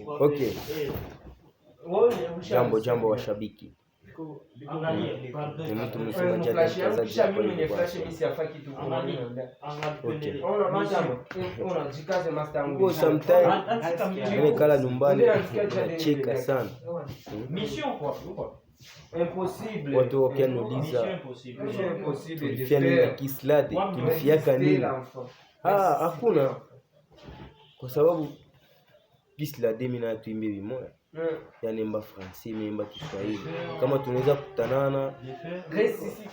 Okay. Jambo washabiki. Ni mtu mzima jana mtazaji hapa hivi basi. Okay. Kwa sometimes mimi kala nyumbani nacheka sana. Impossible. Watu wakianiuliza tulifia nini na Kislade? Tulifiaka nini? Hakuna. Kwa sababu Kislade mimi na tuimbe bimoya. Yani mba Francais, mba Kiswahili. Kama tunaweza kutanana,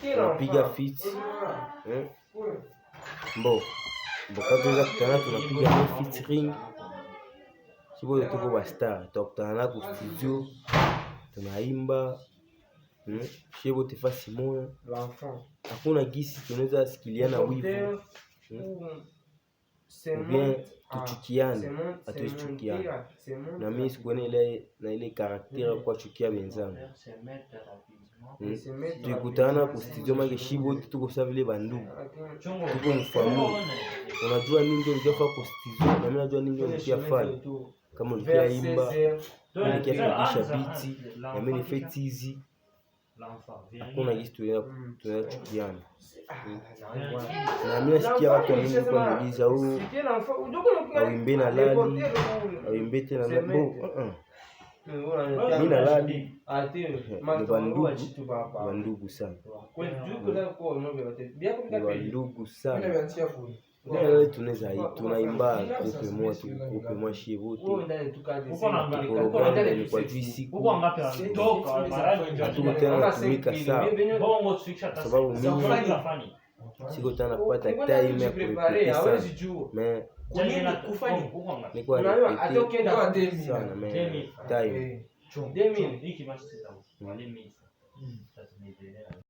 tunapiga fit. Kama tunaweza kutanana tunapiga featuring. Sibo tuko ba star, tutakutana kwa studio, tunaimba. Sibo tefasi moya. Hakuna gisi tunaweza sikiliana wivu. Bien tuchukiane, atuchukiane. Na mimi sikuone ile karakteri kwa chukia benzangu. Tukutana kwa studio make shibo tuko sawa vile bandugu. Tuko mfamili. Unajua nini ndio unafaa kwa studio, na mimi najua nini ndio unafanya. Kama ulikia imba, nikiafikisha biti, na mimi nifetizi. Hakuna kitu tunachukiana. Na mimi nasikia watu wengi kwa niuliza huyu awimbe na lali, awimbe tena na mimi na lali ni bandugu sana. Bandugu sana. Leo tunaimba grupe moja shie wote. Programu ni kwa juisi. Hatuko tena natumika sawa. Sababu mimi siko tena kupata time ya kurepete sana. Mais niko repete sana mais time.